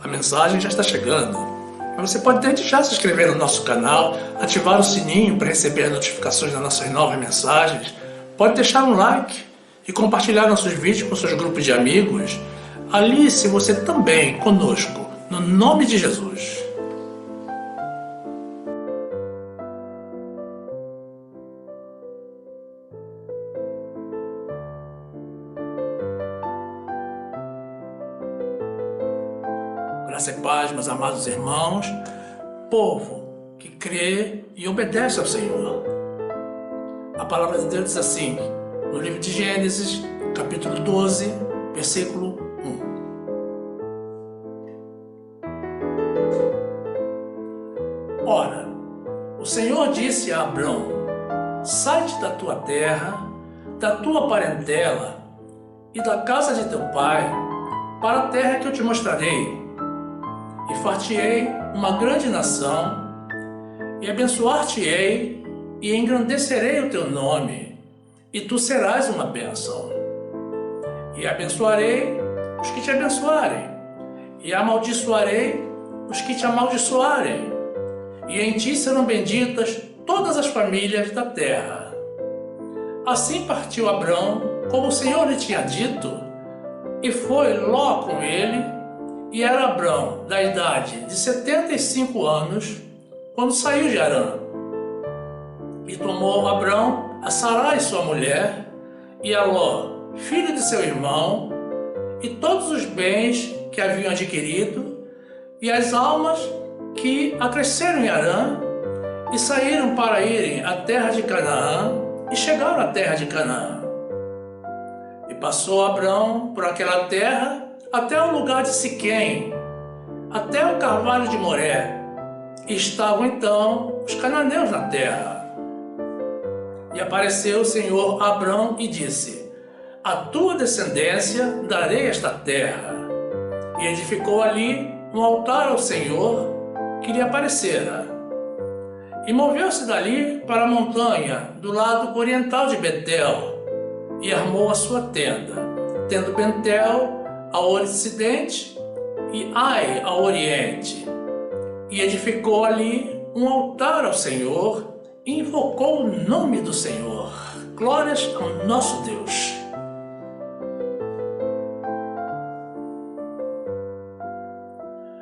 A mensagem já está chegando. Mas você pode desde já se inscrever no nosso canal, ativar o sininho para receber notificações das nossas novas mensagens. Pode deixar um like e compartilhar nossos vídeos com seus grupos de amigos. Alice você também conosco, no nome de Jesus. Graça e paz, meus amados irmãos, povo que crê e obedece ao Senhor. A palavra de Deus diz assim, no livro de Gênesis, capítulo 12, versículo 1. Ora, o Senhor disse a Abrão, sai-te da tua terra, da tua parentela e da casa de teu pai, para a terra que eu te mostrarei. E far-te-ei uma grande nação, e abençoar-te-ei, e engrandecerei o teu nome, e tu serás uma bênção. E abençoarei os que te abençoarem, e amaldiçoarei os que te amaldiçoarem, e em ti serão benditas todas as famílias da terra. Assim partiu Abrão, como o Senhor lhe tinha dito, e foi Ló com ele. E era Abrão da idade de 75 anos, quando saiu de Harã. E tomou Abrão a Sarai sua mulher, e a Ló, filho de seu irmão, e todos os bens que haviam adquirido, e as almas que acresceram em Harã, e saíram para irem à terra de Canaã, e chegaram à terra de Canaã. E passou Abrão por aquela terra, até o lugar de Siquém, até o carvalho de Moré, e estavam então os cananeus na terra. E apareceu o Senhor a Abrão e disse, a tua descendência darei esta terra. E edificou ali um altar ao Senhor que lhe aparecera. E moveu-se dali para a montanha do lado oriental de Betel, e armou a sua tenda, tendo Betel ao ocidente e Ai ao oriente, e edificou ali um altar ao Senhor e invocou o nome do Senhor. Glórias ao nosso Deus.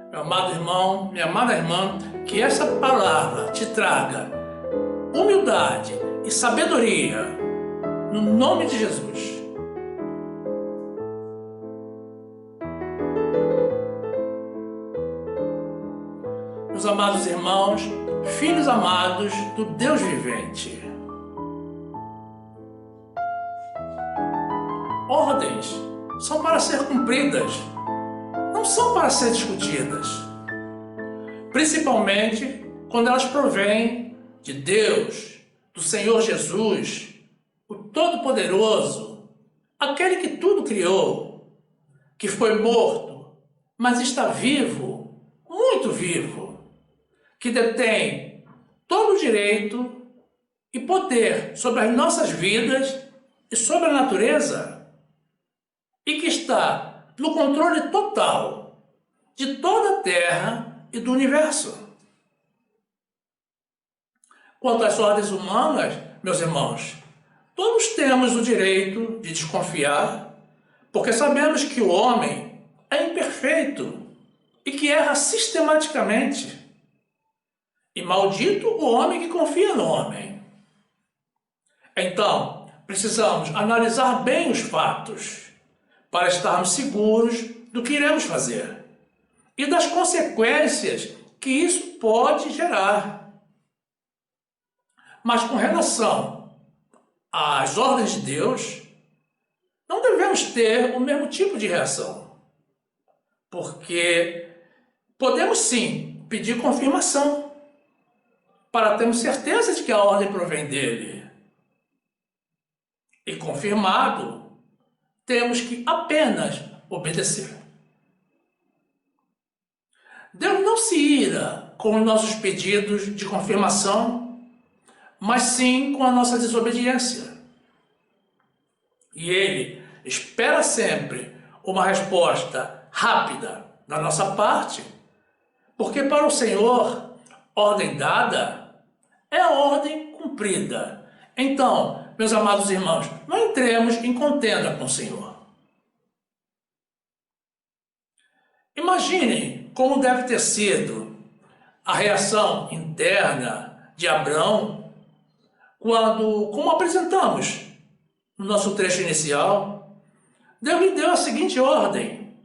Meu amado irmão, minha amada irmã, que essa palavra te traga humildade e sabedoria no nome de Jesus. Meus amados irmãos, filhos amados do Deus vivente. Ordens são para ser cumpridas, não são para ser discutidas. Principalmente quando elas provêm de Deus, do Senhor Jesus, o Todo-Poderoso, aquele que tudo criou, que foi morto, mas está vivo, muito vivo, que detém todo o direito e poder sobre as nossas vidas e sobre a natureza, e que está no controle total de toda a Terra e do universo. Quanto às ordens humanas, meus irmãos, todos temos o direito de desconfiar, porque sabemos que o homem é imperfeito e que erra sistematicamente. E maldito o homem que confia no homem. Então, precisamos analisar bem os fatos para estarmos seguros do que iremos fazer e das consequências que isso pode gerar. Mas com relação às ordens de Deus, não devemos ter o mesmo tipo de reação, porque podemos sim pedir confirmação, para termos certeza de que a ordem provém dele. E confirmado, temos que apenas obedecer. Deus não se ira com os nossos pedidos de confirmação, mas sim com a nossa desobediência. E Ele espera sempre uma resposta rápida da nossa parte, porque para o Senhor, ordem dada é ordem cumprida. Então, meus amados irmãos, não entremos em contenda com o Senhor. Imaginem como deve ter sido a reação interna de Abrão quando, como apresentamos no nosso trecho inicial, Deus lhe deu a seguinte ordem: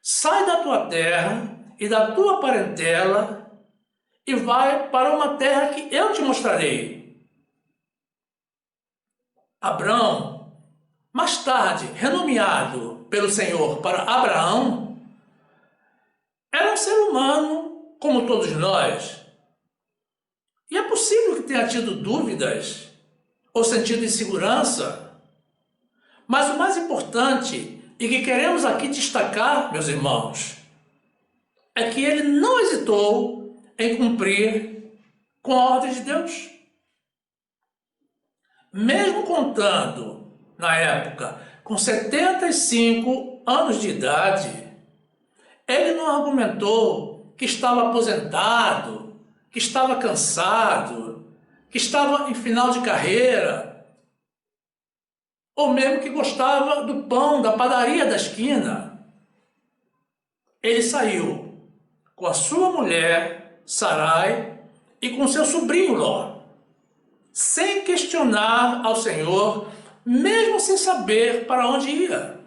sai da tua terra e da tua parentela e vai para uma terra que eu te mostrarei. Abrão, mais tarde renomeado pelo Senhor para Abraão, era um ser humano como todos nós. E é possível que tenha tido dúvidas ou sentido insegurança. Mas o mais importante e que queremos aqui destacar, meus irmãos, é que ele não hesitou em cumprir com a ordem de Deus. Mesmo contando, na época, com 75 anos de idade, ele não argumentou que estava aposentado, que estava cansado, que estava em final de carreira, ou mesmo que gostava do pão da padaria da esquina. Ele saiu com a sua mulher, Sarai, e com seu sobrinho Ló, sem questionar ao Senhor, mesmo sem saber para onde ia,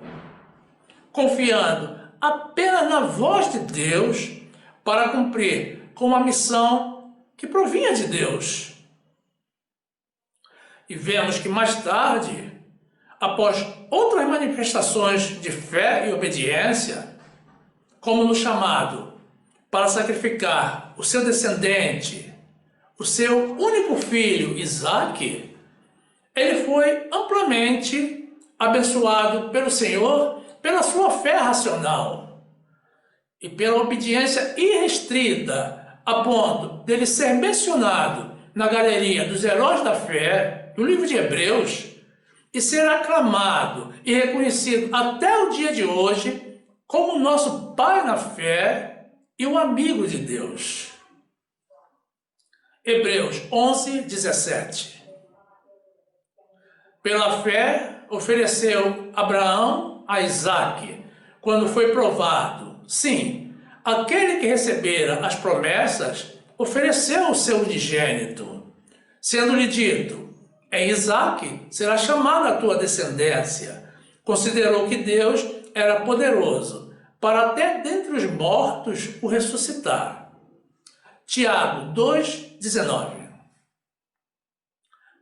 confiando apenas na voz de Deus para cumprir com uma missão que provinha de Deus. E vemos que mais tarde, após outras manifestações de fé e obediência, como no chamado para sacrificar o seu descendente, o seu único filho, Isaque, ele foi amplamente abençoado pelo Senhor pela sua fé racional e pela obediência irrestrita, a ponto dele ser mencionado na galeria dos heróis da fé, do livro de Hebreus, e ser aclamado e reconhecido até o dia de hoje como o nosso pai na fé e o amigo de Deus. Hebreus 11, 17. Pela fé ofereceu Abraão a Isaque, quando foi provado. Sim, aquele que recebera as promessas ofereceu o seu unigênito, sendo-lhe dito: em Isaque será chamada a tua descendência. Considerou que Deus era poderoso para até dentre os mortos o ressuscitar. Tiago 2,19.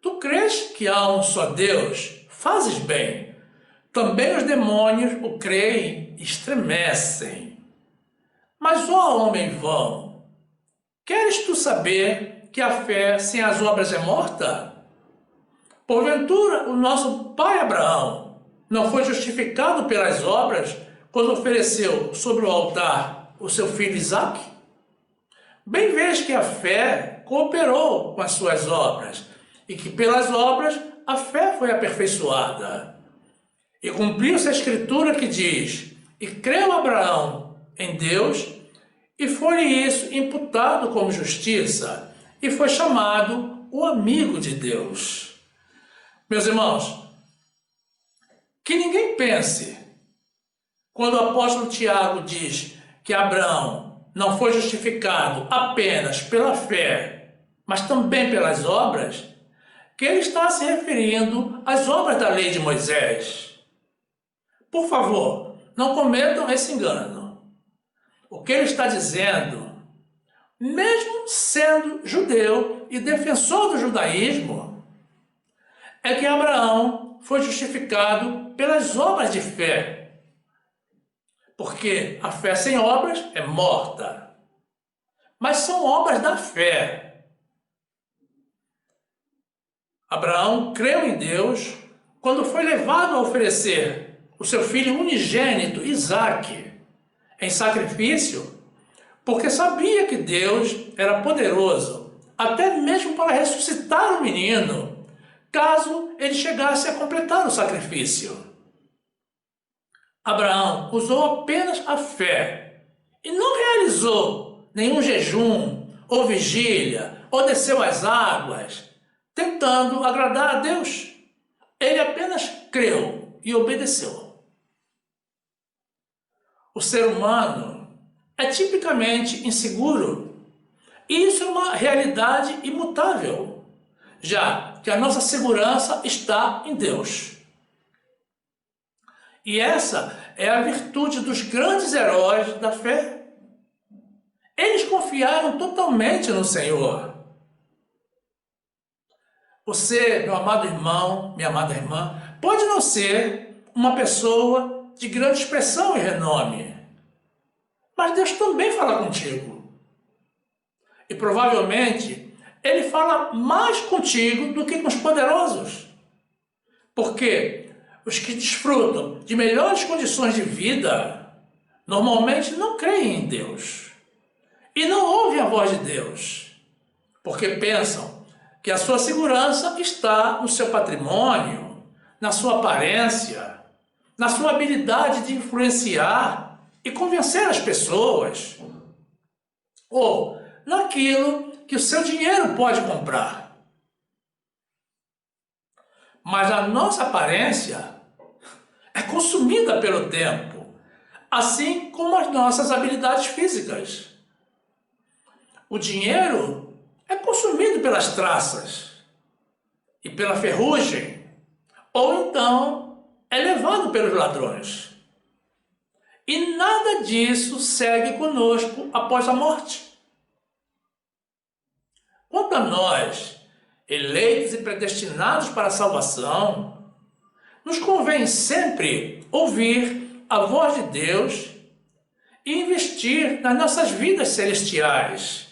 Tu crês que há um só Deus? Fazes bem. Também os demônios o creem e estremecem. Mas, ó homem vão, queres tu saber que a fé sem as obras é morta? Porventura, o nosso pai Abraão não foi justificado pelas obras quando ofereceu sobre o altar o seu filho Isaque? Bem vês que a fé cooperou com as suas obras, e que pelas obras a fé foi aperfeiçoada. E cumpriu-se a escritura que diz: e creu Abraão em Deus, e foi-lhe isso imputado como justiça, e foi chamado o amigo de Deus. Meus irmãos, que ninguém pense, quando o apóstolo Tiago diz que Abraão não foi justificado apenas pela fé, mas também pelas obras, que ele está se referindo às obras da lei de Moisés. Por favor, não cometam esse engano. O que ele está dizendo, mesmo sendo judeu e defensor do judaísmo, é que Abraão foi justificado pelas obras de fé. Porque a fé sem obras é morta. Mas são obras da fé. Abraão creu em Deus quando foi levado a oferecer o seu filho unigênito, Isaque, em sacrifício, porque sabia que Deus era poderoso, até mesmo para ressuscitar o menino, caso ele chegasse a completar o sacrifício. Abraão usou apenas a fé realizou nenhum jejum, ou vigília, ou desceu às águas, tentando agradar a Deus. Ele apenas creu e obedeceu. O ser humano é tipicamente inseguro, e isso é uma realidade imutável, já que a nossa segurança está em Deus. E essa é a virtude dos grandes heróis da fé. Eles confiaram totalmente no Senhor. Você, meu amado irmão, minha amada irmã, pode não ser uma pessoa de grande expressão e renome, mas Deus também fala contigo. E provavelmente Ele fala mais contigo do que com os poderosos. Porque os que desfrutam de melhores condições de vida normalmente não creem em Deus e não ouvem a voz de Deus, porque pensam que a sua segurança está no seu patrimônio, na sua aparência, na sua habilidade de influenciar e convencer as pessoas, ou naquilo que o seu dinheiro pode comprar. Mas a nossa aparência é consumida pelo tempo, assim como as nossas habilidades físicas. O dinheiro é consumido pelas traças e pela ferrugem, ou então é levado pelos ladrões. E nada disso segue conosco após a morte. Quanto a nós, eleitos e predestinados para a salvação, nos convém sempre ouvir a voz de Deus e investir nas nossas vidas celestiais,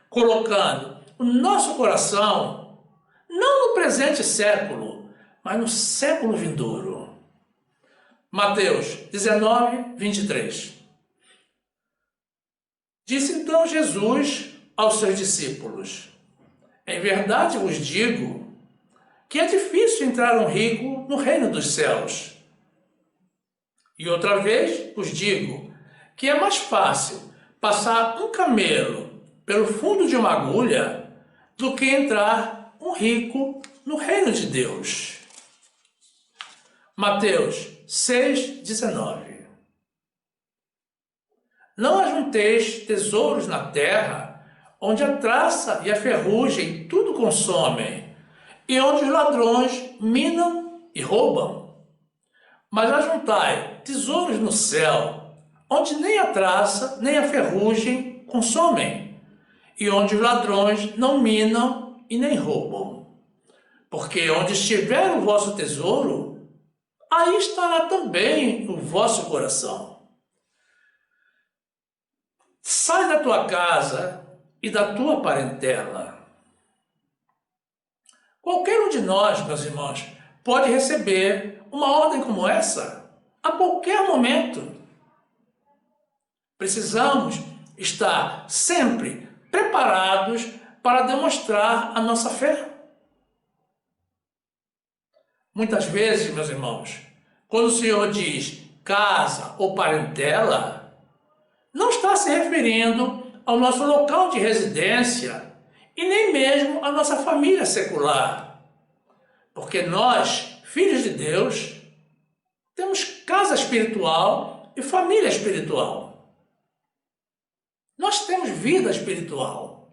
colocando o nosso coração não no presente século, mas no século vindouro. Mateus 19, 23. Disse então Jesus aos seus discípulos: em verdade vos digo que é difícil entrar um rico no reino dos céus. E outra vez vos digo que é mais fácil passar um camelo pelo fundo de uma agulha do que entrar um rico no reino de Deus. Mateus 6, 19. Não ajunteis tesouros na terra, onde a traça e a ferrugem tudo consomem, e onde os ladrões minam e roubam. Mas ajuntai tesouros no céu, onde nem a traça nem a ferrugem consomem, e onde os ladrões não minam e nem roubam. Porque onde estiver o vosso tesouro, aí estará também o vosso coração. Sai da tua casa e da tua parentela. Qualquer um de nós, meus irmãos, pode receber uma ordem como essa a qualquer momento. Precisamos estar sempre preparados para demonstrar a nossa fé. Muitas vezes, meus irmãos, quando o Senhor diz casa ou parentela, não está se referindo ao nosso local de residência e nem mesmo à nossa família secular. Porque nós, filhos de Deus, temos casa espiritual e família espiritual. Nós temos vida espiritual.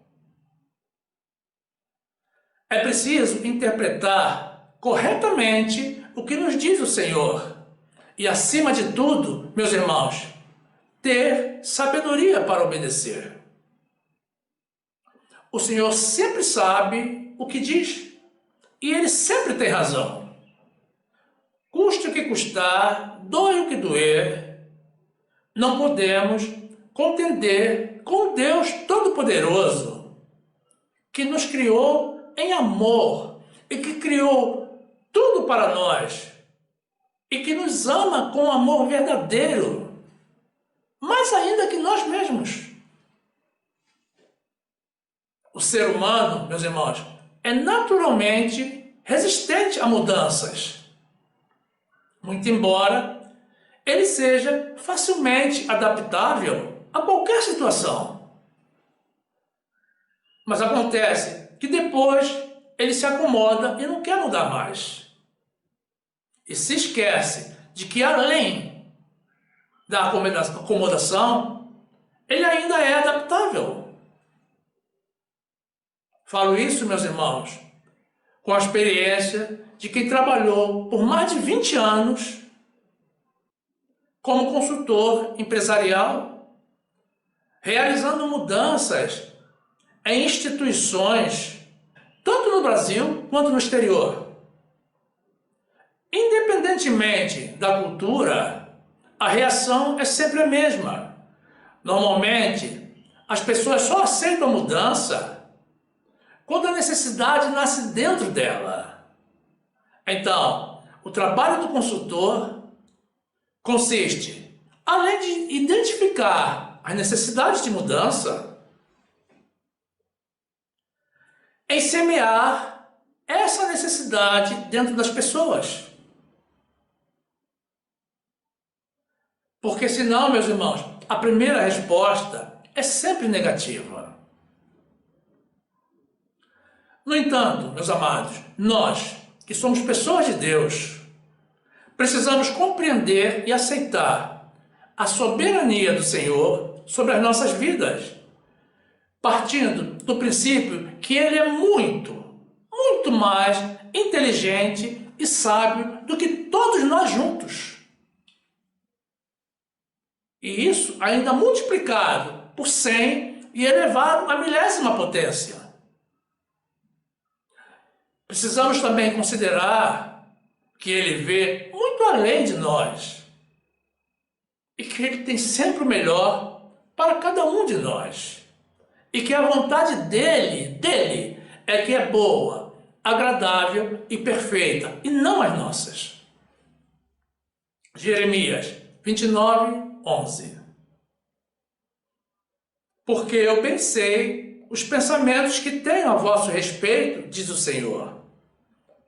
É preciso interpretar corretamente o que nos diz o Senhor. E, acima de tudo, meus irmãos, ter sabedoria para obedecer. O Senhor sempre sabe o que diz. E Ele sempre tem razão. Custe o que custar, doe o que doer, não podemos contender com Deus Todo-Poderoso, que nos criou em amor e que criou tudo para nós e que nos ama com amor verdadeiro, mais ainda que nós mesmos. O ser humano, meus irmãos, é naturalmente resistente a mudanças, muito embora ele seja facilmente adaptável a qualquer situação. Mas acontece que depois ele se acomoda e não quer mudar mais. E se esquece de que além da acomodação, ele ainda é adaptável. Falo isso, meus irmãos, com a experiência de quem trabalhou por mais de 20 anos como consultor empresarial, realizando mudanças em instituições, tanto no Brasil quanto no exterior. Independentemente da cultura, a reação é sempre a mesma. Normalmente, as pessoas só aceitam a mudança quando a necessidade nasce dentro dela. Então, o trabalho do consultor consiste, além de identificar as necessidades de mudança, em semear essa necessidade dentro das pessoas. Porque senão, meus irmãos, a primeira resposta é sempre negativa. No entanto, meus amados, nós, que somos pessoas de Deus, precisamos compreender e aceitar a soberania do Senhor sobre as nossas vidas, partindo do princípio que Ele é muito mais inteligente e sábio do que todos nós juntos. E isso ainda multiplicado por 100 e elevado à milésima potência. Precisamos também considerar que Ele vê muito além de nós e que Ele tem sempre o melhor para cada um de nós e que a vontade dele é que é boa, agradável e perfeita e não as nossas. Jeremias 29:11. Porque eu pensei os pensamentos que tenho a vosso respeito, diz o Senhor,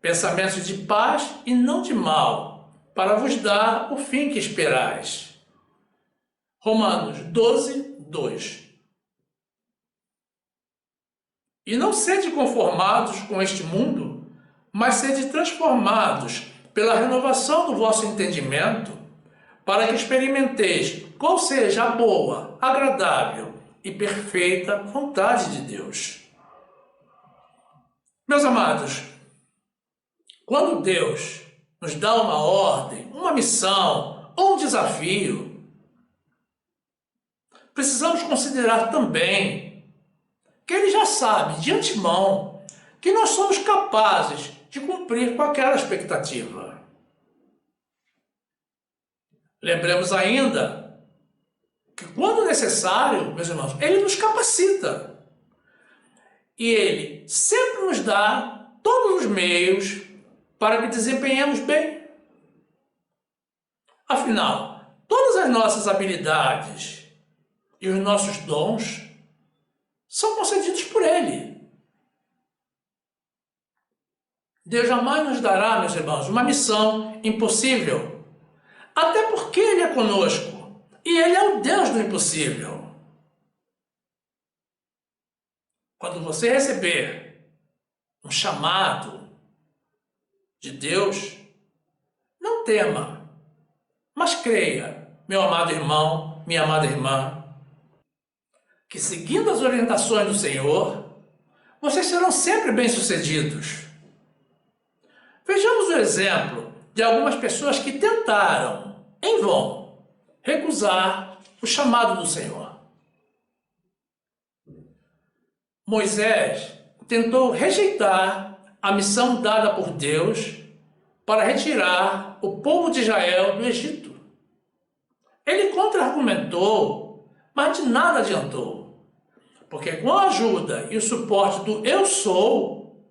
pensamentos de paz e não de mal, para vos dar o fim que esperais. Romanos 12:2. E não sede conformados com este mundo, mas sede transformados pela renovação do vosso entendimento, para que experimenteis qual seja a boa, agradável e perfeita vontade de Deus. Meus amados, quando Deus nos dá uma ordem, uma missão ou um desafio, precisamos considerar também que Ele já sabe de antemão que nós somos capazes de cumprir com aquela expectativa. Lembremos ainda que, quando necessário, meus irmãos, Ele nos capacita. E Ele sempre nos dá todos os meios para que desempenhemos bem. Afinal, todas as nossas habilidades e os nossos dons são concedidos por Ele. Deus jamais nos dará, meus irmãos, uma missão impossível. Até porque Ele é conosco. E Ele é o Deus do impossível. Quando você receber um chamado de Deus, não tema, mas creia, meu amado irmão, minha amada irmã, que seguindo as orientações do Senhor, vocês serão sempre bem-sucedidos. Vejamos o exemplo de algumas pessoas que tentaram, em vão, recusar o chamado do Senhor. Moisés tentou rejeitar a missão dada por Deus para retirar o povo de Israel do Egito. Ele contra-argumentou, mas de nada adiantou, porque com a ajuda e o suporte do Eu Sou,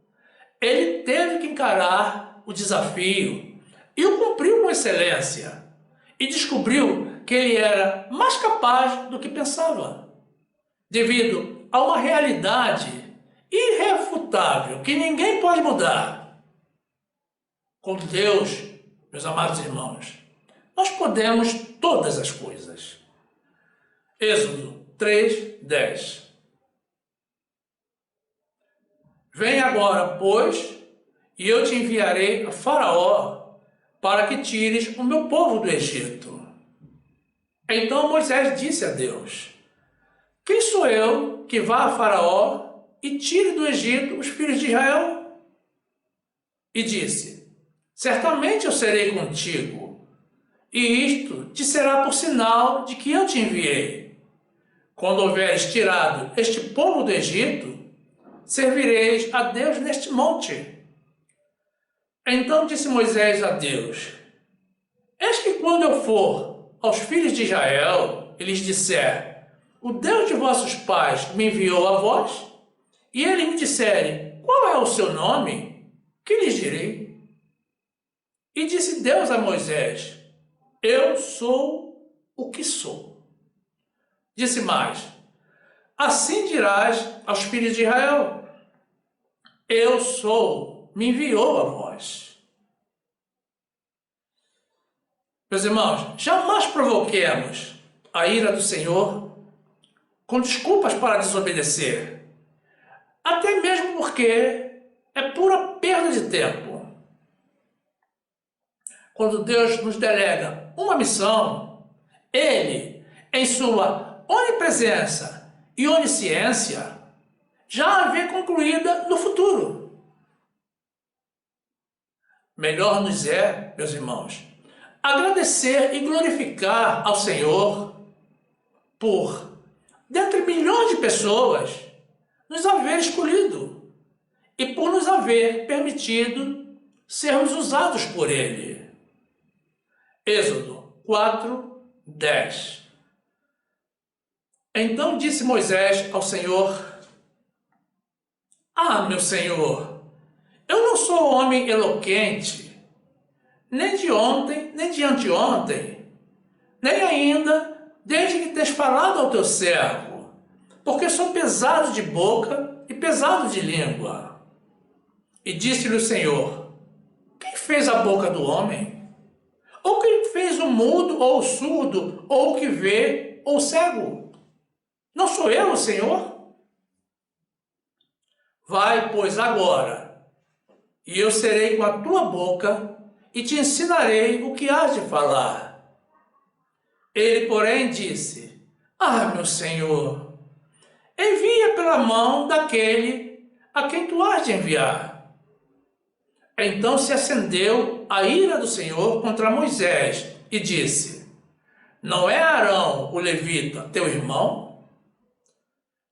ele teve que encarar o desafio e o cumpriu com excelência e descobriu que ele era mais capaz do que pensava, devido a uma realidade irrefutável que ninguém pode mudar. Com Deus, meus amados irmãos, nós podemos todas as coisas. Êxodo 3:10. Vem agora, pois, e eu te enviarei a Faraó, para que tires o meu povo do Egito. Então Moisés disse a Deus: quem sou eu que vá a Faraó e tire do Egito os filhos de Israel? E disse: certamente eu serei contigo, e isto te será por sinal de que eu te enviei. Quando houveres tirado este povo do Egito, servireis a Deus neste monte. Então disse Moisés a Deus: eis que quando eu for aos filhos de Israel e lhes disser: o Deus de vossos pais me enviou a vós, e eles me disserem: qual é o seu nome? Que lhes direi? E disse Deus a Moisés: eu sou o que sou. Disse mais: assim dirás aos filhos de Israel: eu sou, me enviou a vós. Meus irmãos, jamais provoquemos a ira do Senhor com desculpas para desobedecer, até mesmo porque é pura perda de tempo. Quando Deus nos delega uma missão, Ele, em sua onipresença e onisciência, já a vê concluída no futuro. Melhor nos é, meus irmãos, agradecer e glorificar ao Senhor por, dentre milhões de pessoas, nos haver escolhido e por nos haver permitido sermos usados por Ele. Êxodo 4:10. Então disse Moisés ao Senhor: meu Senhor, eu não sou homem eloquente, nem de ontem, nem de anteontem, nem ainda desde que tens falado ao teu servo, porque sou pesado de boca e pesado de língua. E disse-lhe o Senhor: quem fez a boca do homem? Ou quem fez o mudo ou o surdo, ou o que vê ou o cego? Não sou eu, o Senhor? Vai, pois, agora, e eu serei com a tua boca e te ensinarei o que hás de falar. Ele, porém, disse: meu Senhor, envia pela mão daquele a quem tu hás de enviar. Então se acendeu a ira do Senhor contra Moisés e disse: não é Arão, o levita, teu irmão?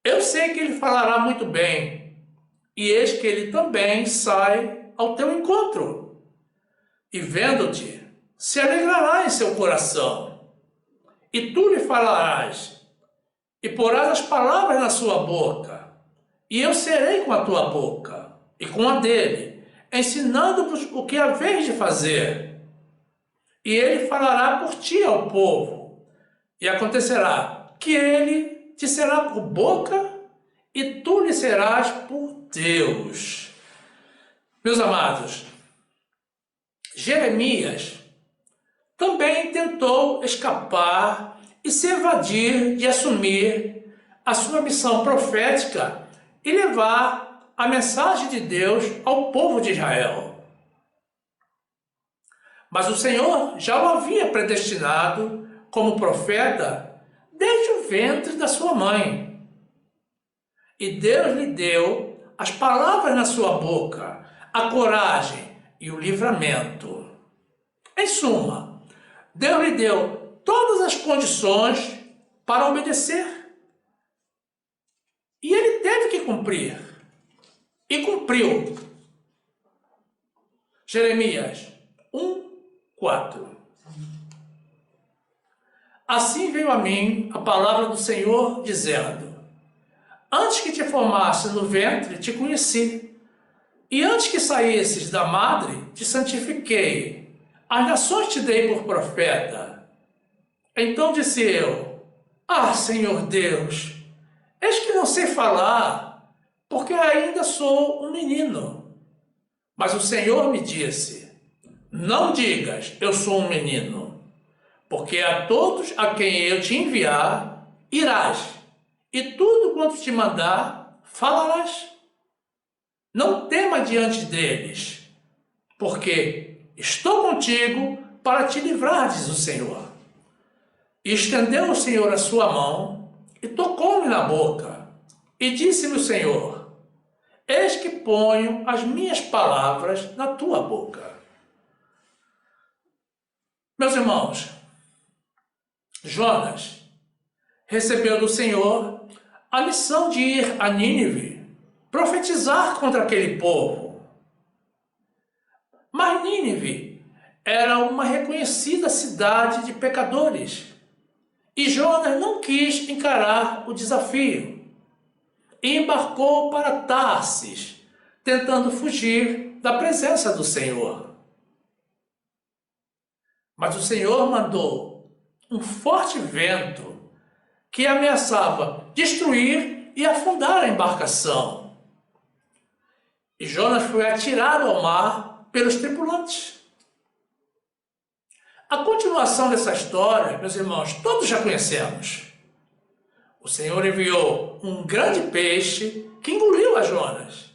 Eu sei que ele falará muito bem, e eis que ele também sai ao teu encontro, e vendo-te, se alegrará em seu coração, e tu lhe falarás, e porás as palavras na sua boca, e eu serei com a tua boca, e com a dele, ensinando-vos o que haveis de fazer. E ele falará por ti ao povo, e acontecerá que ele te será por boca, e tu lhe serás por Deus. Meus amados, Jeremias também tentou escapar e se evadir de assumir a sua missão profética e levar a mensagem de Deus ao povo de Israel. Mas o Senhor já o havia predestinado como profeta desde o ventre da sua mãe. E Deus lhe deu as palavras na sua boca, a coragem e o livramento. Em suma, Deus lhe deu todas as condições para obedecer. E ele teve que cumprir. E cumpriu. Jeremias 1:4. Assim veio a mim a palavra do Senhor, dizendo: antes que te formasse no ventre, te conheci, e antes que saísses da madre, te santifiquei. As nações te dei por profeta. Então disse eu: Senhor Deus, eis que não sei falar, porque ainda sou um menino. Mas o Senhor me disse: não digas, eu sou um menino, porque a todos a quem eu te enviar, irás, e tudo quanto te mandar, falarás. Não tema diante deles, porque estou contigo para te livrar, diz o Senhor. E estendeu o Senhor a sua mão e tocou-me na boca. E disse-me o Senhor: eis que ponho as minhas palavras na tua boca. Meus irmãos, Jonas recebeu do Senhor a missão de ir a Nínive, profetizar contra aquele povo. Mas Nínive era uma reconhecida cidade de pecadores. E Jonas não quis encarar o desafio e embarcou para Tarsis, tentando fugir da presença do Senhor. Mas o Senhor mandou um forte vento que ameaçava destruir e afundar a embarcação. E Jonas foi atirado ao mar pelos tripulantes. A continuação dessa história, meus irmãos, todos já conhecemos. O Senhor enviou um grande peixe que engoliu a Jonas.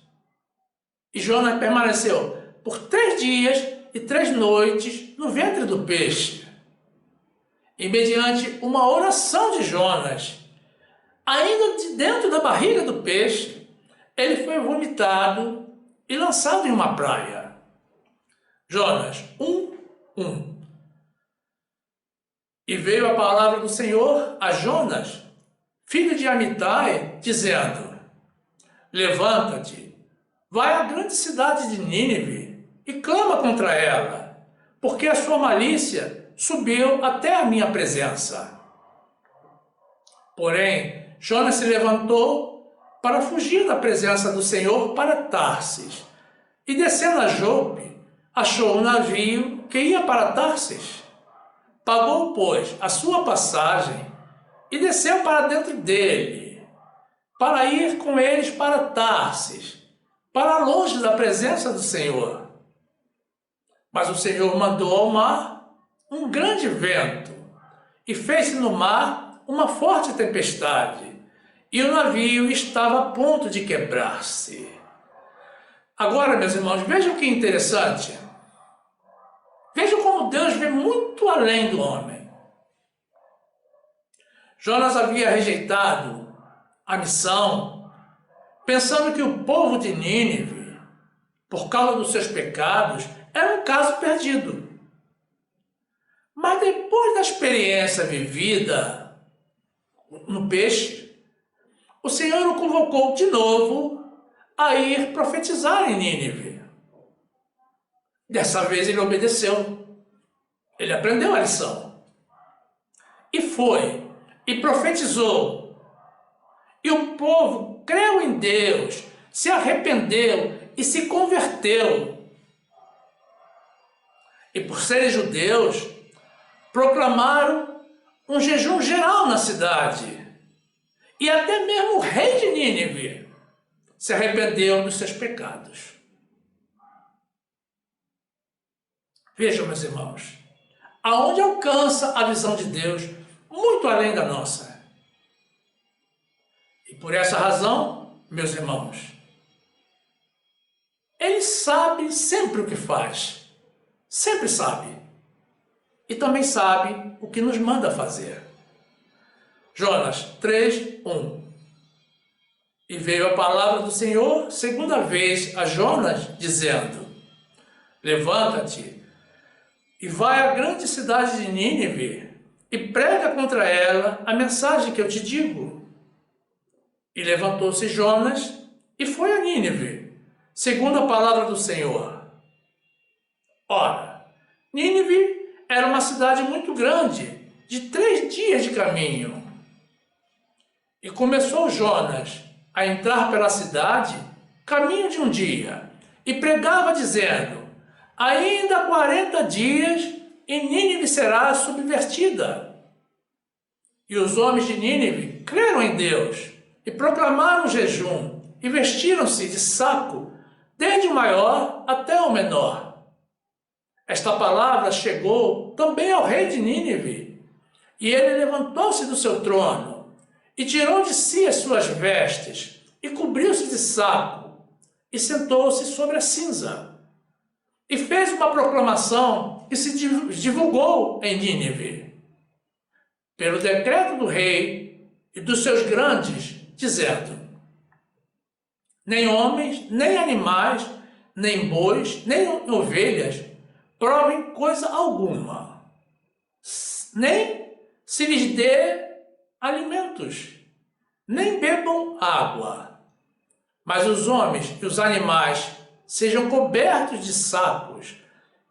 E Jonas permaneceu por 3 dias e 3 noites no ventre do peixe. E mediante uma oração de Jonas, ainda de dentro da barriga do peixe, ele foi vomitado e lançado em uma praia. Jonas 1:1. E veio a palavra do Senhor a Jonas, filho de Amitai, dizendo: levanta-te, vai à grande cidade de Nínive e clama contra ela, porque a sua malícia subiu até a minha presença. Porém, Jonas se levantou para fugir da presença do Senhor para Tarsis, e descendo a Jope, achou um navio que ia para Tarsis. Pagou, pois, a sua passagem e desceu para dentro dele, para ir com eles para Tarsis, para longe da presença do Senhor. Mas o Senhor mandou ao mar um grande vento e fez-se no mar uma forte tempestade, e o navio estava a ponto de quebrar-se. Agora, meus irmãos, vejam que interessante. Vejam como Deus vê muito além do homem. Jonas havia rejeitado a missão, pensando que o povo de Nínive, por causa dos seus pecados, era um caso perdido. Mas depois da experiência vivida no peixe, o Senhor o convocou de novo a ir profetizar em Nínive. Dessa vez ele obedeceu. Ele aprendeu a lição. E foi, e profetizou. E o povo creu em Deus, se arrependeu e se converteu. E por serem judeus, proclamaram um jejum geral na cidade. E até mesmo o rei de Nínive se arrependeu dos seus pecados. Vejam, meus irmãos, aonde alcança a visão de Deus, muito além da nossa. E por essa razão, meus irmãos, Ele sabe sempre o que faz, sempre sabe, e também sabe o que nos manda fazer. Jonas 3:1. E veio a palavra do Senhor segunda vez a Jonas, dizendo: levanta-te e vai à grande cidade de Nínive e prega contra ela a mensagem que eu te digo. E levantou-se Jonas e foi a Nínive, segundo a palavra do Senhor. Ora, Nínive era uma cidade muito grande, de 3 dias de caminho. E começou Jonas a entrar pela cidade, caminho de um dia, e pregava dizendo: ainda 40 dias e Nínive será subvertida. E os homens de Nínive creram em Deus e proclamaram jejum e vestiram-se de saco, desde o maior até o menor. Esta palavra chegou também ao rei de Nínive, e ele levantou-se do seu trono e tirou de si as suas vestes, e cobriu-se de saco, e sentou-se sobre a cinza. E fez uma proclamação que se divulgou em Nínive, pelo decreto do rei e dos seus grandes, dizendo: nem homens, nem animais, nem bois, nem ovelhas provem coisa alguma, nem se lhes dê alimentos, nem bebam água, mas os homens e os animais sejam cobertos de sacos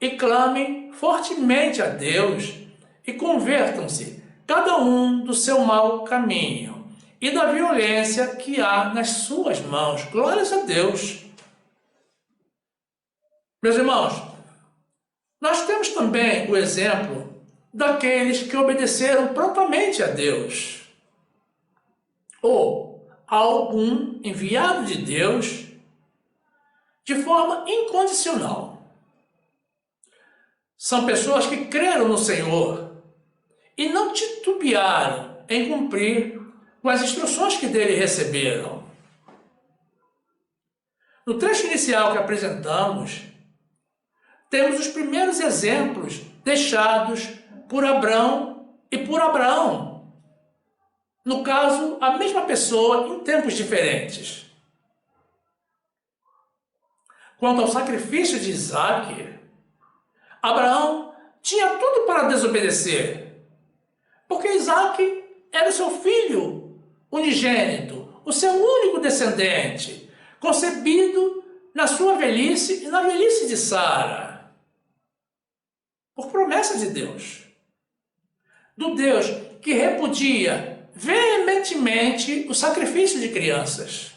e clamem fortemente a Deus e convertam-se, cada um do seu mau caminho e da violência que há nas suas mãos. Glórias a Deus. Meus irmãos, nós temos também o exemplo daqueles que obedeceram prontamente a Deus, ou a algum enviado de Deus, de forma incondicional. São pessoas que creram no Senhor e não titubearam em cumprir com as instruções que dele receberam. No trecho inicial que apresentamos, temos os primeiros exemplos deixados por Abrão e por Abraão. No caso, a mesma pessoa em tempos diferentes. Quanto ao sacrifício de Isaque, Abraão tinha tudo para desobedecer, porque Isaque era o seu filho unigênito, o seu único descendente, concebido na sua velhice e na velhice de Sara, por promessa de Deus. Do Deus que repudia veementemente o sacrifício de crianças.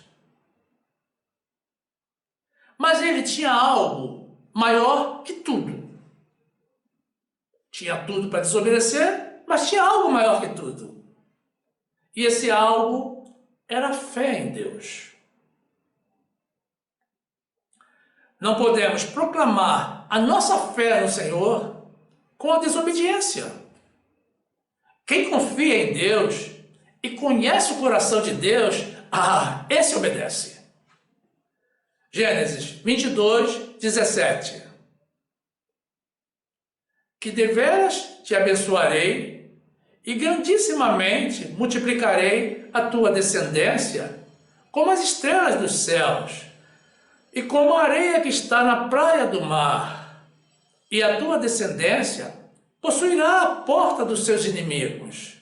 Mas ele tinha algo maior que tudo. Tinha tudo para desobedecer, mas tinha algo maior que tudo. E esse algo era a fé em Deus. Não podemos proclamar a nossa fé no Senhor com a desobediência. Quem confia em Deus e conhece o coração de Deus, esse obedece. Gênesis 22, 17. Que deveras te abençoarei e grandissimamente multiplicarei a tua descendência como as estrelas dos céus e como a areia que está na praia do mar, e a tua descendência possuirá a porta dos seus inimigos,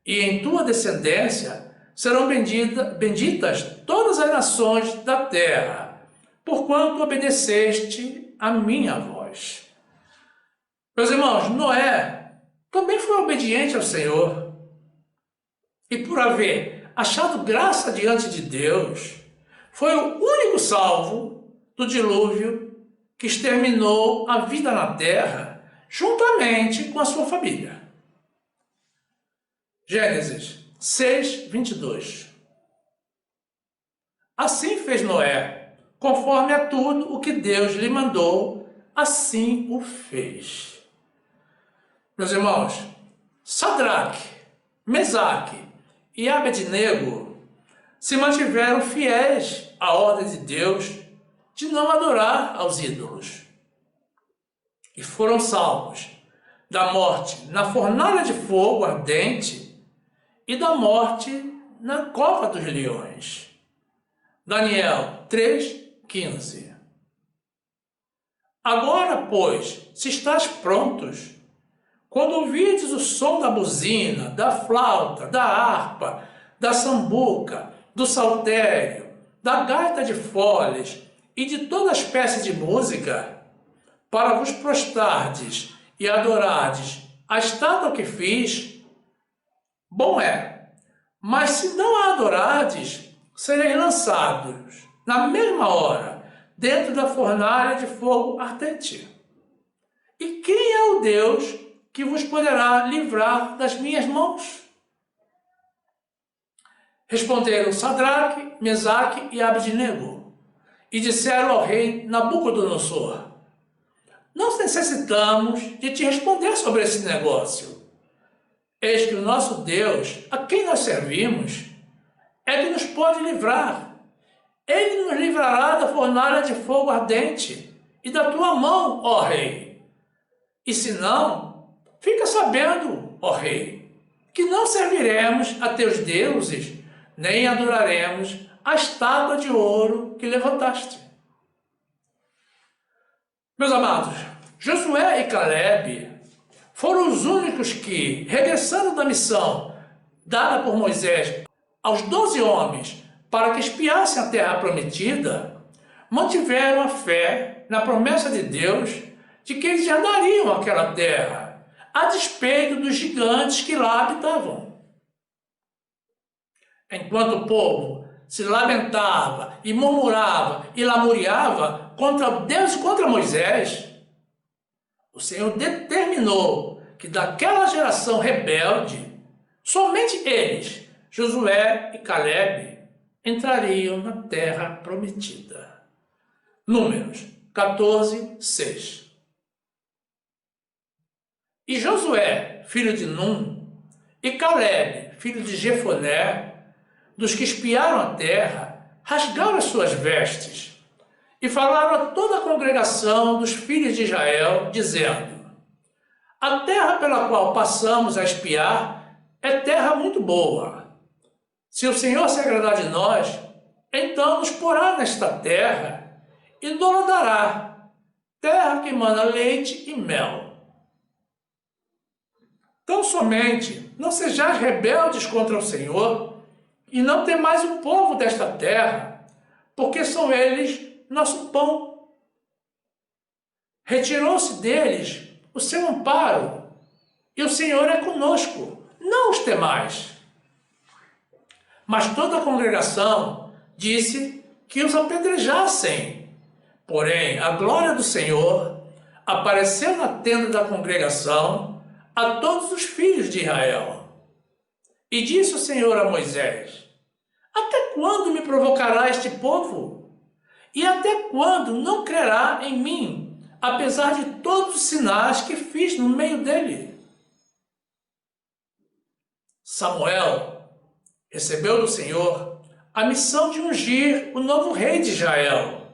e em tua descendência serão benditas todas as nações da terra, porquanto obedeceste a minha voz. Meus irmãos, Noé também foi obediente ao Senhor, e por haver achado graça diante de Deus, foi o único salvo do dilúvio que exterminou a vida na terra, juntamente com a sua família. Gênesis 6, 22. Assim fez Noé, conforme a tudo o que Deus lhe mandou, assim o fez. Meus irmãos, Sadraque, Mesaque e Abednego se mantiveram fiéis à ordem de Deus de não adorar aos ídolos. E foram salvos da morte na fornalha de fogo ardente e da morte na cova dos leões. Daniel 3:15. Agora, pois, se estáis prontos, quando ouvirdes o som da buzina, da flauta, da harpa, da sambuca, do saltério, da gaita de foles e de toda espécie de música, para vos prostardes e adorardes a estátua que fiz, bom é. Mas se não a adorardes, sereis lançados, na mesma hora, dentro da fornalha de fogo ardente. E quem é o Deus que vos poderá livrar das minhas mãos? Responderam Sadraque, Mesaque e Abednego, e disseram ao rei Nabucodonosor: nós necessitamos de te responder sobre esse negócio. Eis que o nosso Deus, a quem nós servimos, é que nos pode livrar. Ele nos livrará da fornalha de fogo ardente e da tua mão, ó rei. E se não, fica sabendo, ó rei, que não serviremos a teus deuses, nem adoraremos a estátua de ouro que levantaste. Meus amados, Josué e Calebe foram os únicos que, regressando da missão dada por Moisés aos 12 homens para que espiassem a terra prometida, mantiveram a fé na promessa de Deus de que eles herdariam aquela terra, a despeito dos gigantes que lá habitavam. Enquanto o povo se lamentava e murmurava e lamuriava contra Deus e contra Moisés, o Senhor determinou que daquela geração rebelde, somente eles, Josué e Calebe, entrariam na terra prometida. Números 14, 6. E Josué, filho de Num, e Calebe, filho de Jefoné, dos que espiaram a terra, rasgaram as suas vestes e falaram a toda a congregação dos filhos de Israel, dizendo: a terra pela qual passamos a espiar é terra muito boa. Se o Senhor se agradar de nós, então nos porá nesta terra e nos dará, terra que mana leite e mel. Tão somente não sejais rebeldes contra o Senhor e não temais o povo desta terra, porque são eles nosso pão. Retirou-se deles o seu amparo, e o Senhor é conosco, não os temais. Mas toda a congregação disse que os apedrejassem. Porém, a glória do Senhor apareceu na tenda da congregação a todos os filhos de Israel. E disse o Senhor a Moisés: até quando me provocará este povo? E até quando não crerá em mim, apesar de todos os sinais que fiz no meio dele? Samuel recebeu do Senhor a missão de ungir o novo rei de Israel,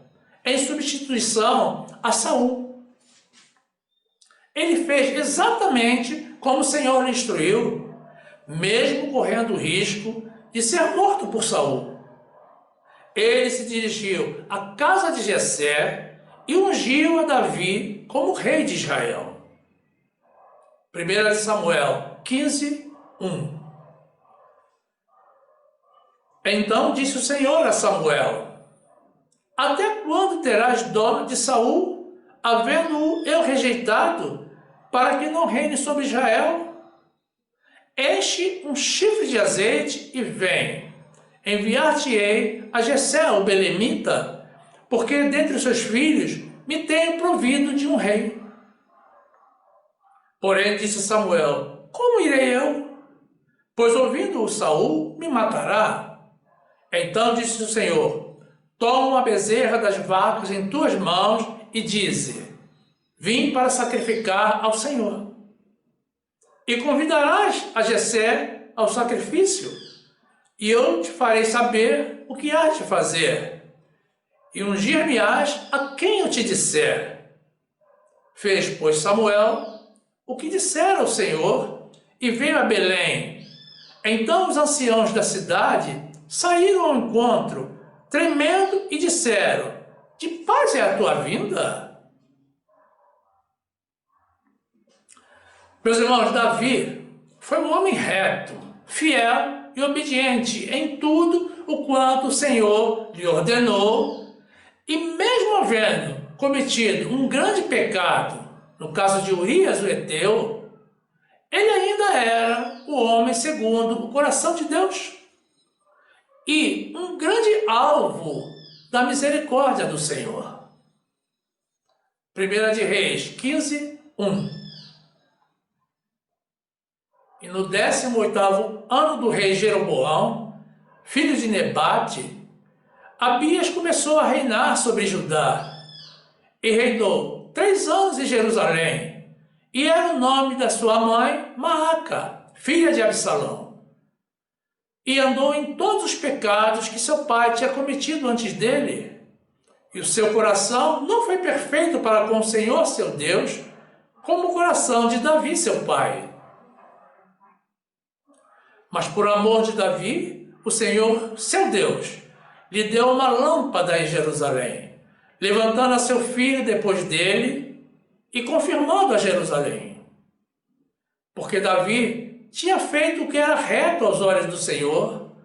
em substituição a Saul. Ele fez exatamente como o Senhor lhe instruiu, mesmo correndo o risco de ser morto por Saul. Ele se dirigiu à casa de Jessé e ungiu a Davi como rei de Israel. 1 Samuel 15, 1. Então disse o Senhor a Samuel: até quando terás dó de Saul, havendo-o eu rejeitado, para que não reine sobre Israel? Enche um chifre de azeite e vem. Enviar-te-ei a Jessé, o belemita, porque dentre os seus filhos me tenho provido de um rei. Porém disse Samuel: como irei eu? Pois ouvindo-o Saul, me matará. Então disse o Senhor: toma uma bezerra das vacas em tuas mãos e dize: vim para sacrificar ao Senhor. E convidarás a Jessé ao sacrifício, e eu te farei saber o que hás de fazer, e ungir-me-ás a quem eu te disser. Fez, pois, Samuel o que dissera ao Senhor, e veio a Belém. Então os anciãos da cidade saíram ao encontro, tremendo, e disseram: de paz é a tua vinda? Meus irmãos, Davi foi um homem reto, fiel e obediente em tudo o quanto o Senhor lhe ordenou, e mesmo havendo cometido um grande pecado, no caso de Urias o Heteu, ele ainda era o homem segundo o coração de Deus e um grande alvo da misericórdia do Senhor. 1 de Reis 15, 1. E no 18º ano do rei Jeroboão, filho de Nebate, Abias começou a reinar sobre Judá e reinou 3 anos em Jerusalém, e era o nome da sua mãe Maaca, filha de Absalão, e andou em todos os pecados que seu pai tinha cometido antes dele. E o seu coração não foi perfeito para com o Senhor seu Deus, como o coração de Davi, seu pai. Mas por amor de Davi, o Senhor, seu Deus, lhe deu uma lâmpada em Jerusalém, levantando a seu filho depois dele e confirmando a Jerusalém. Porque Davi tinha feito o que era reto aos olhos do Senhor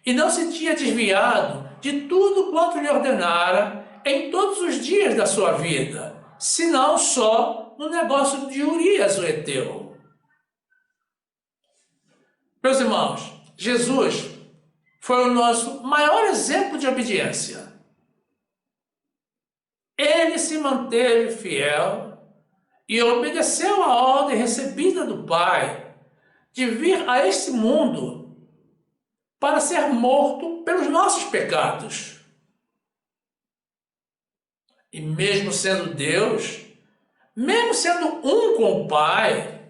e não se tinha desviado de tudo quanto lhe ordenara em todos os dias da sua vida, senão só no negócio de Urias, o heteu. Meus irmãos, Jesus foi o nosso maior exemplo de obediência. Ele se manteve fiel e obedeceu a ordem recebida do Pai de vir a este mundo para ser morto pelos nossos pecados. E mesmo sendo Deus, mesmo sendo um com o Pai,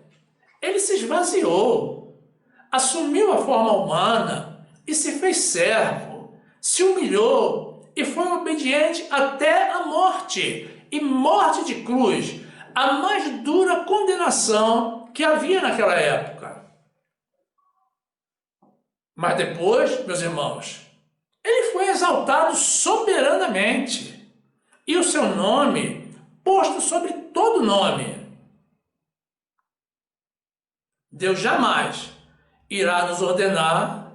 ele se esvaziou, assumiu a forma humana e se fez servo, se humilhou e foi obediente até a morte, e morte de cruz, a mais dura condenação que havia naquela época. Mas depois, meus irmãos, ele foi exaltado soberanamente, e o seu nome posto sobre todo nome. Deus jamais irá nos ordenar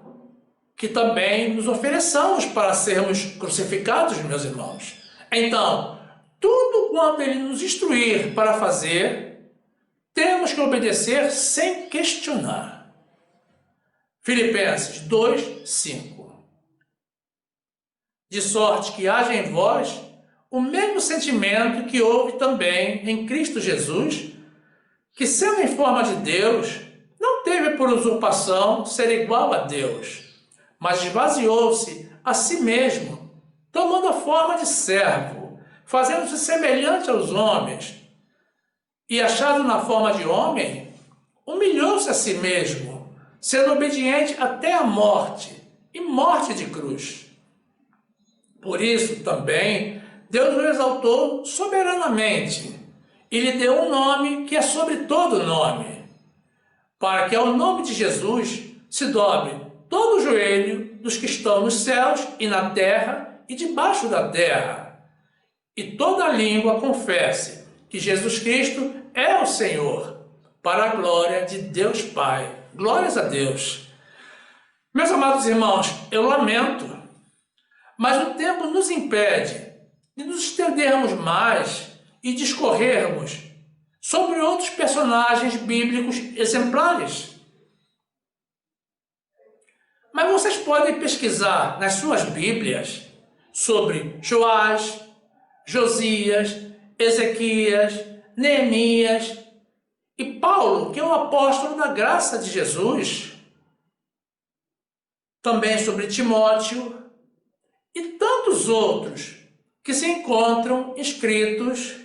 que também nos ofereçamos para sermos crucificados, meus irmãos. Então, tudo quanto ele nos instruir para fazer, temos que obedecer sem questionar. Filipenses 2:5. De sorte que haja em vós o mesmo sentimento que houve também em Cristo Jesus, que sendo em forma de Deus, não teve por usurpação ser igual a Deus, mas esvaziou-se a si mesmo, tomando a forma de servo, fazendo-se semelhante aos homens, e achado na forma de homem, humilhou-se a si mesmo, sendo obediente até a morte, e morte de cruz. Por isso também Deus o exaltou soberanamente e lhe deu um nome que é sobre todo nome, para que ao nome de Jesus se dobre todo o joelho dos que estão nos céus e na terra e debaixo da terra, e toda língua confesse que Jesus Cristo é o Senhor, para a glória de Deus Pai. Glórias a Deus. Meus amados irmãos, eu lamento, mas o tempo nos impede de nos estendermos mais e discorrermos sobre outros personagens bíblicos exemplares. Mas vocês podem pesquisar nas suas Bíblias sobre Joás, Josias, Ezequias, Neemias e Paulo, que é o apóstolo da graça de Jesus. Também sobre Timóteo e tantos outros que se encontram inscritos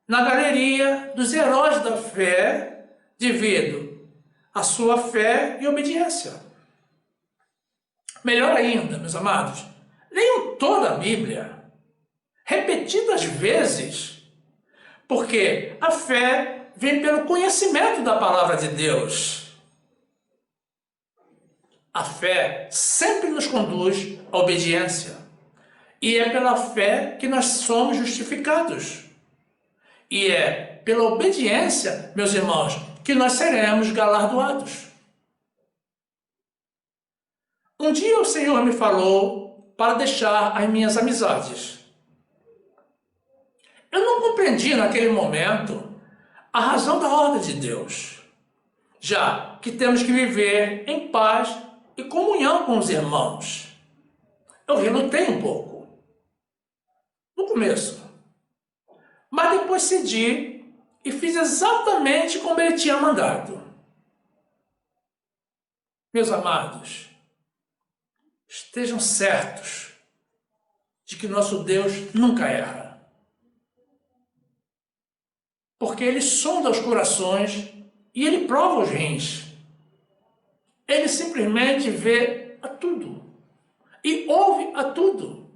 na galeria dos heróis da fé devido à sua fé e obediência. Melhor ainda, meus amados, leiam toda a Bíblia, repetidas vezes, porque a fé vem pelo conhecimento da palavra de Deus. A fé sempre nos conduz à obediência. E é pela fé que nós somos justificados. E é pela obediência, meus irmãos, que nós seremos galardoados. Um dia o Senhor me falou para deixar as minhas amizades. Eu não compreendi naquele momento a razão da ordem de Deus, já que temos que viver em paz e comunhão com os irmãos. Eu relutei um pouco no começo, mas depois cedi e fiz exatamente como ele tinha mandado. Meus amados, estejam certos de que nosso Deus nunca erra, porque ele sonda os corações e ele prova os rins. Ele simplesmente vê a tudo e ouve a tudo.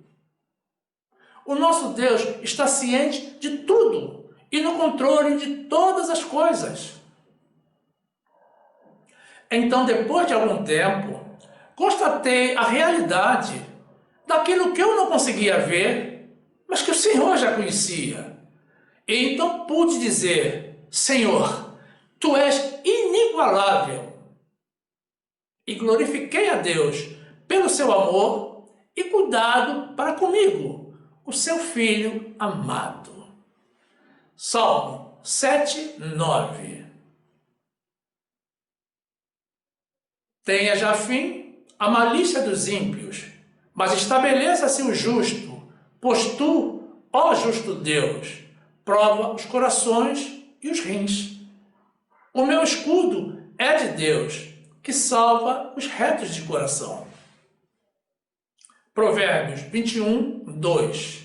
O nosso Deus está ciente de tudo e no controle de todas as coisas. Então, depois de algum tempo, constatei a realidade daquilo que eu não conseguia ver, mas que o Senhor já conhecia. E então pude dizer: Senhor, Tu és inigualável. E glorifiquei a Deus pelo seu amor e cuidado para comigo, o seu Filho amado. Salmo 7, 9. Tenha já fim a malícia dos ímpios, mas estabeleça-se o justo, pois tu, ó justo Deus, prova os corações e os rins. O meu escudo é de Deus, que salva os retos de coração. Provérbios 21, 2.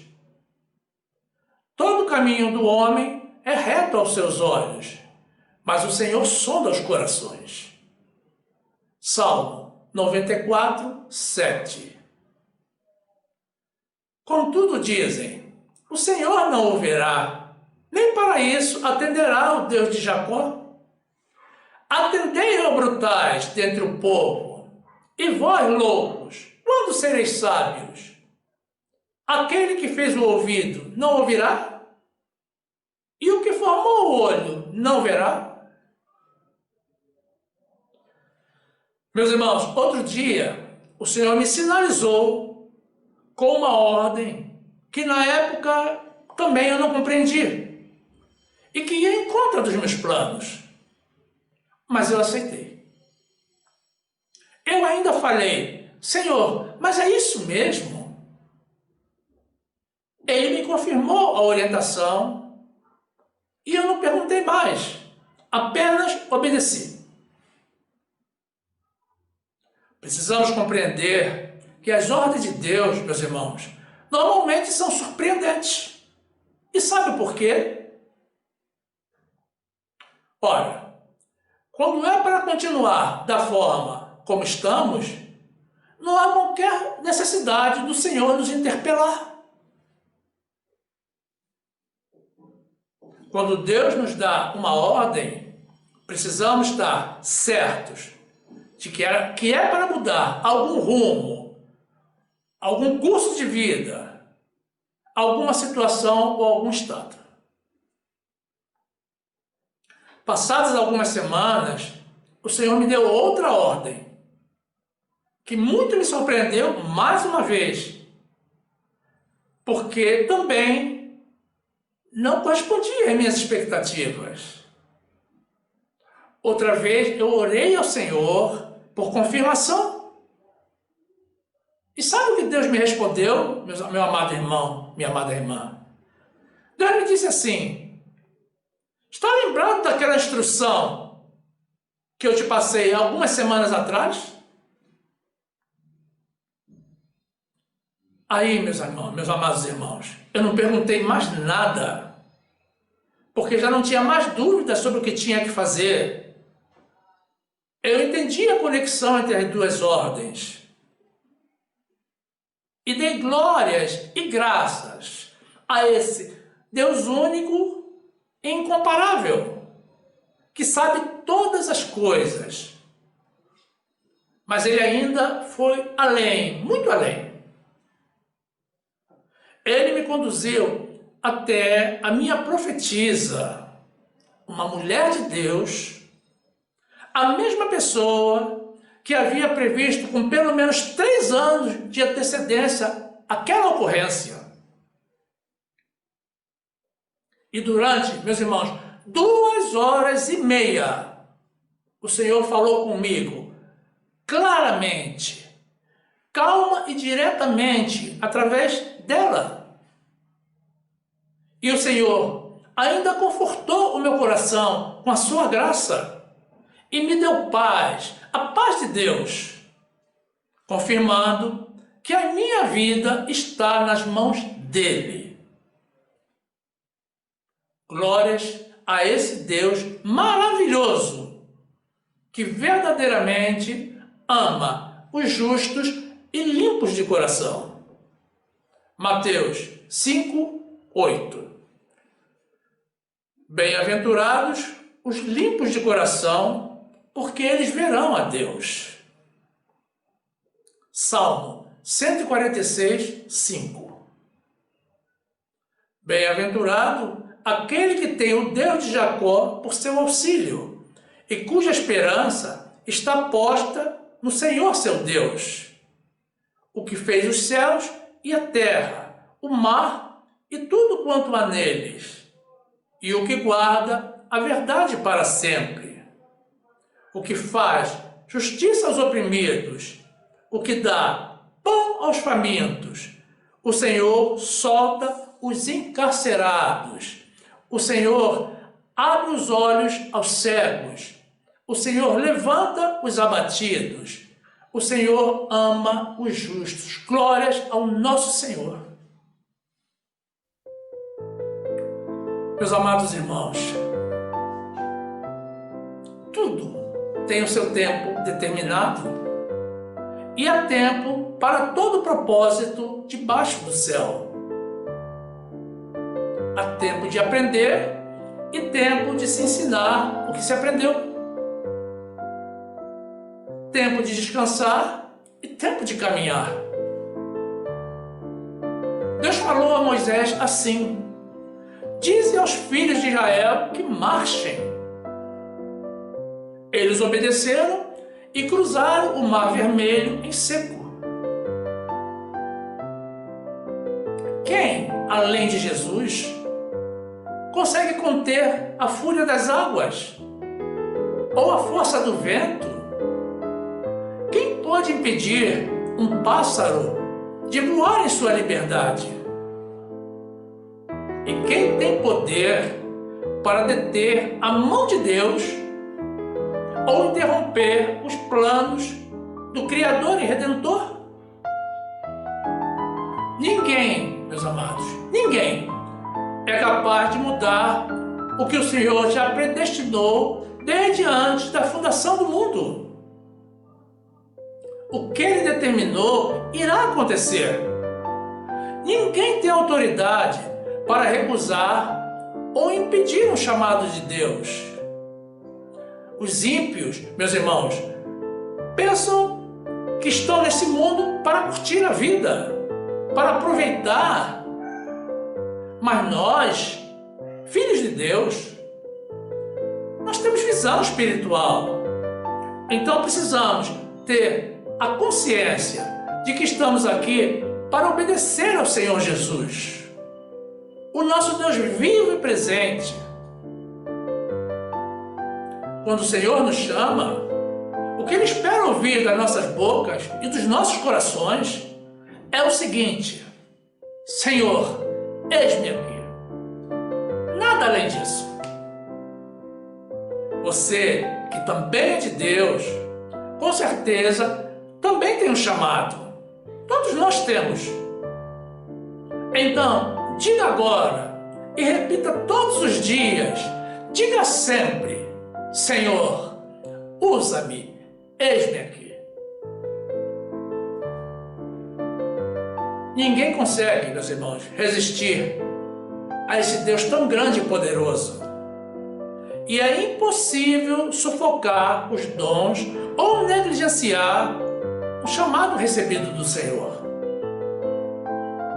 Todo o caminho do homem é reto aos seus olhos, mas o Senhor sonda os corações. Salmo 94, 7. Contudo dizem, o Senhor não ouvirá, nem para isso atenderá o Deus de Jacó. Atendei, ó brutais, dentre o povo, e vós, loucos, quando sereis sábios? Aquele que fez o ouvido não ouvirá? E o que formou o olho não verá? Meus irmãos, outro dia, o Senhor me sinalizou com uma ordem que na época também eu não compreendi e que ia em contra dos meus planos. Mas eu aceitei. Eu ainda falei, Senhor, mas é isso mesmo? Ele me confirmou a orientação e eu não perguntei mais, apenas obedeci. Precisamos compreender que as ordens de Deus, meus irmãos, normalmente são surpreendentes. E sabe por quê? Ora, quando é para continuar da forma como estamos, não há qualquer necessidade do Senhor nos interpelar. Quando Deus nos dá uma ordem, precisamos estar certos de que é para mudar algum rumo, algum curso de vida, alguma situação ou algum estado. Passadas algumas semanas, o Senhor me deu outra ordem, que muito me surpreendeu mais uma vez, porque também não correspondia às minhas expectativas. Outra vez eu orei ao Senhor por confirmação. E sabe o que Deus me respondeu, meu amado irmão, minha amada irmã? Deus me disse assim, está lembrado daquela instrução que eu te passei algumas semanas atrás? Aí, meus irmãos, meus amados irmãos, eu não perguntei mais nada, porque já não tinha mais dúvidas sobre o que tinha que fazer. Eu entendi a conexão entre as duas ordens. E dei glórias e graças a esse Deus único e incomparável, que sabe todas as coisas. Mas Ele ainda foi além, muito além. Ele me conduziu até a minha profetisa, uma mulher de Deus, a mesma pessoa que havia previsto com pelo menos 3 anos de antecedência aquela ocorrência. E durante, meus irmãos, 2h30, o Senhor falou comigo claramente, calma e diretamente, através dela. E o Senhor ainda confortou o meu coração com a sua graça e me deu paz, a paz de Deus, confirmando que a minha vida está nas mãos dele. Glórias a esse Deus maravilhoso, que verdadeiramente ama os justos e limpos de coração. Mateus 5:8. Bem-aventurados os limpos de coração, porque eles verão a Deus. Salmo 146:5. Bem-aventurado aquele que tem o Deus de Jacó por seu auxílio, e cuja esperança está posta no Senhor seu Deus, o que fez os céus e a terra, o mar e tudo quanto há neles, e o que guarda a verdade para sempre, o que faz justiça aos oprimidos, o que dá pão aos famintos. O Senhor solta os encarcerados. O Senhor abre os olhos aos cegos. O Senhor levanta os abatidos. O Senhor ama os justos. Glórias ao nosso Senhor. Meus amados irmãos, tudo tem o seu tempo determinado e há tempo para todo propósito debaixo do céu. Há tempo de aprender e tempo de se ensinar o que se aprendeu. Tempo de descansar e tempo de caminhar. Deus falou a Moisés assim: dize aos filhos de Israel que marchem. Eles obedeceram e cruzaram o Mar Vermelho em seco. Quem, além de Jesus, consegue conter a fúria das águas ou a força do vento? Quem pode impedir um pássaro de voar em sua liberdade? E quem tem poder para deter a mão de Deus ou interromper os planos do Criador e Redentor? Ninguém, meus amados, ninguém é capaz de mudar o que o Senhor já predestinou desde antes da fundação do mundo. O que Ele determinou irá acontecer. Ninguém tem autoridade para recusar ou impedir um chamado de Deus. Os ímpios, meus irmãos, pensam que estão nesse mundo para curtir a vida, para aproveitar. Mas nós, filhos de Deus, nós temos visão espiritual. Então precisamos ter a consciência de que estamos aqui para obedecer ao Senhor Jesus, o nosso Deus vivo e presente. Quando o Senhor nos chama, o que Ele espera ouvir das nossas bocas e dos nossos corações é o seguinte: Senhor, eis-me aqui. Nada além disso. Você, que também é de Deus, com certeza também tem um chamado. Todos nós temos. Então, diga agora e repita todos os dias. Diga sempre: Senhor, usa-me, eis-me aqui. Ninguém consegue, meus irmãos, resistir a esse Deus tão grande e poderoso. E é impossível sufocar os dons ou negligenciar o chamado recebido do Senhor.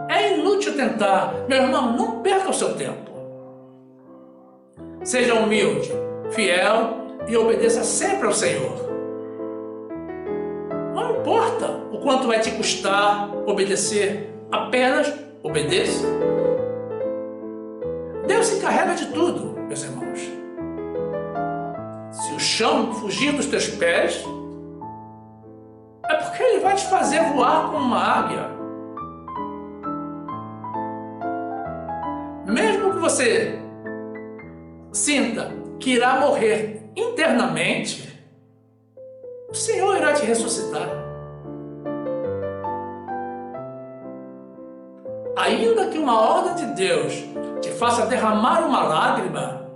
É inútil tentar. Meu irmão, não perca o seu tempo. Seja humilde, fiel e obedeça sempre ao Senhor. Não importa o quanto vai te custar obedecer, apenas obedeça. Deus se encarrega de tudo, meus irmãos. Se o chão fugir dos teus pés, é porque Ele vai te fazer voar como uma águia. Mesmo que você sinta que irá morrer internamente, o Senhor irá te ressuscitar. Ainda que uma ordem de Deus te faça derramar uma lágrima,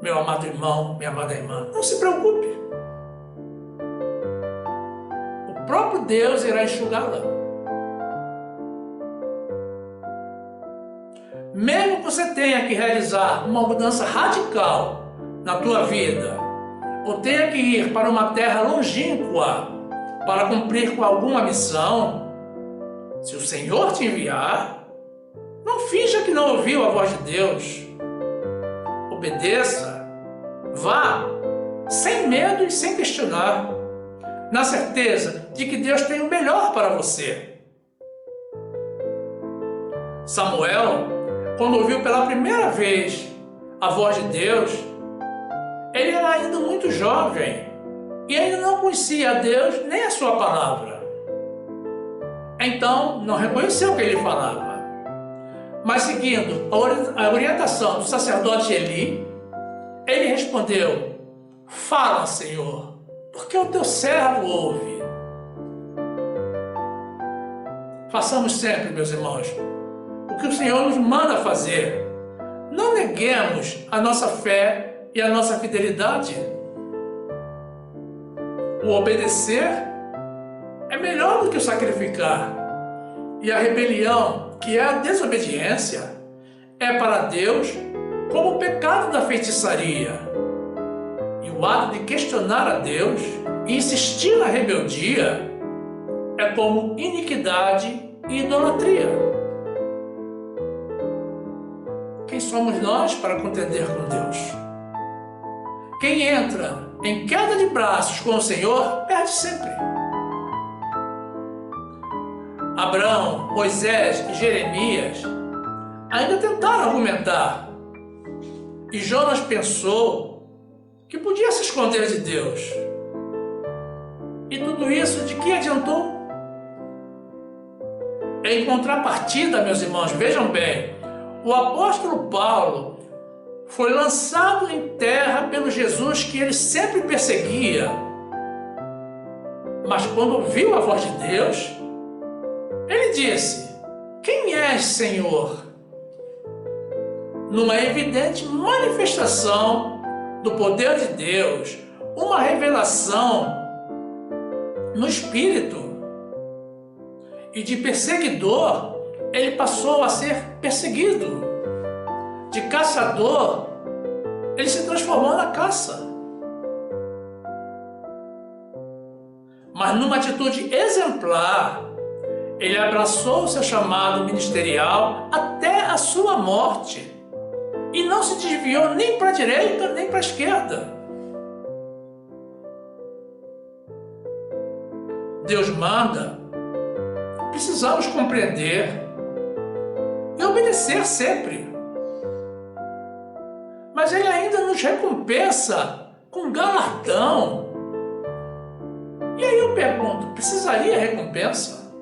meu amado irmão, minha amada irmã, não se preocupe. Deus irá enxugá-la. Mesmo que você tenha que realizar uma mudança radical na tua vida, ou tenha que ir para uma terra longínqua para cumprir com alguma missão, se o Senhor te enviar, não finja que não ouviu a voz de Deus. Obedeça, vá, sem medo e sem questionar, na certeza de que Deus tem o melhor para você. Samuel, quando ouviu pela primeira vez a voz de Deus, ele era ainda muito jovem e ainda não conhecia a Deus nem a sua palavra. Então, não reconheceu o que ele falava. Mas seguindo a orientação do sacerdote Eli, ele respondeu: fala, Senhor, porque o teu servo ouve. Façamos sempre, meus irmãos, o que o Senhor nos manda fazer. Não neguemos a nossa fé e a nossa fidelidade. O obedecer é melhor do que o sacrificar. E a rebelião, que é a desobediência, é para Deus como o pecado da feitiçaria. E o ato de questionar a Deus e insistir na rebeldia é como iniquidade e idolatria. Quem somos nós para contender com Deus? Quem entra em queda de braços com o Senhor, perde sempre. Abraão, Moisés e Jeremias ainda tentaram argumentar. E Jonas pensou que podia se esconder de Deus. E tudo isso de que adiantou? Em contrapartida, meus irmãos, vejam bem, o apóstolo Paulo foi lançado em terra pelo Jesus que ele sempre perseguia. Mas quando ouviu a voz de Deus, ele disse: quem és, Senhor? Numa evidente manifestação do poder de Deus, uma revelação no Espírito. E de perseguidor, ele passou a ser perseguido. De caçador, ele se transformou na caça. Mas numa atitude exemplar, ele abraçou o seu chamado ministerial até a sua morte e não se desviou nem para a direita nem para a esquerda. Deus manda, precisamos compreender e obedecer sempre. Mas Ele ainda nos recompensa com galardão. E aí eu pergunto, precisaria recompensa?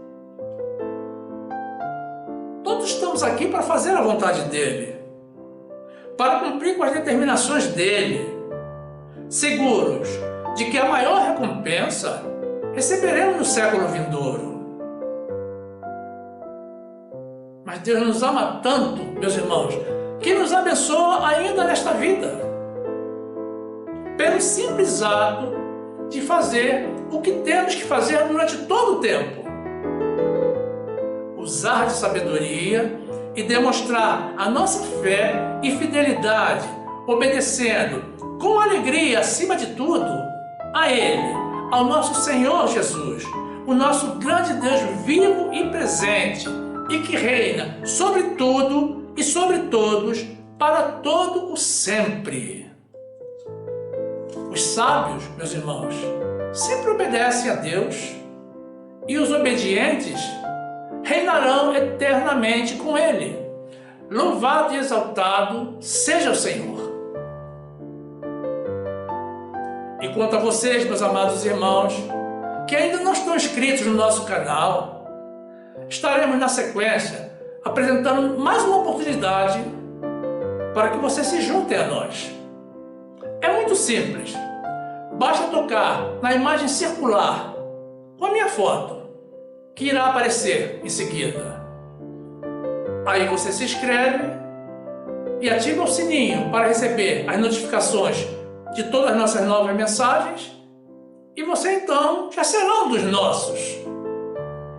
Todos estamos aqui para fazer a vontade dEle, para cumprir com as determinações dEle, seguros de que a maior recompensa receberemos no século vindouro. Mas Deus nos ama tanto, meus irmãos, que nos abençoa ainda nesta vida, pelo simples ato de fazer o que temos que fazer durante todo o tempo. Usar de sabedoria e demonstrar a nossa fé e fidelidade, obedecendo com alegria, acima de tudo, a Ele, ao nosso Senhor Jesus, o nosso grande Deus vivo e presente, e que reina sobre tudo e sobre todos, para todo o sempre. Os sábios, meus irmãos, sempre obedecem a Deus, e os obedientes reinarão eternamente com Ele. Louvado e exaltado seja o Senhor. E quanto a vocês, meus amados irmãos, que ainda não estão inscritos no nosso canal, estaremos na sequência apresentando mais uma oportunidade para que vocês se juntem a nós. É muito simples. Basta tocar na imagem circular com a minha foto, que irá aparecer em seguida. Aí você se inscreve e ativa o sininho para receber as notificações de todas as nossas novas mensagens, e você então já será um dos nossos.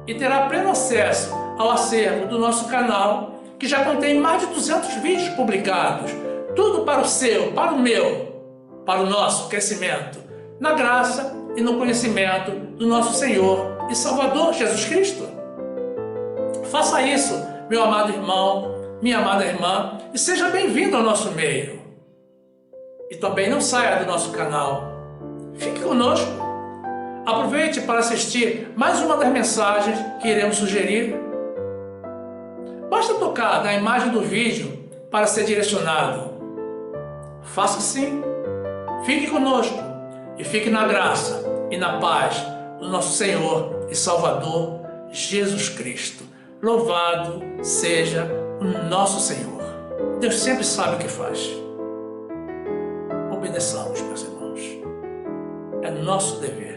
e terá pleno acesso ao acervo do nosso canal, que já contém mais de 200 vídeos publicados, tudo para o seu, para o meu, para o nosso crescimento, na graça e no conhecimento do nosso Senhor e Salvador Jesus Cristo. Faça isso, meu amado irmão, minha amada irmã, e seja bem-vindo ao nosso meio. E também não saia do nosso canal. Fique conosco. Aproveite para assistir mais uma das mensagens que iremos sugerir. Basta tocar na imagem do vídeo para ser direcionado. Faça assim. Fique conosco e fique na graça e na paz do nosso Senhor e Salvador Jesus Cristo. Louvado seja o nosso Senhor. Deus sempre sabe o que faz. Obedeçamos, meus irmãos. É nosso dever.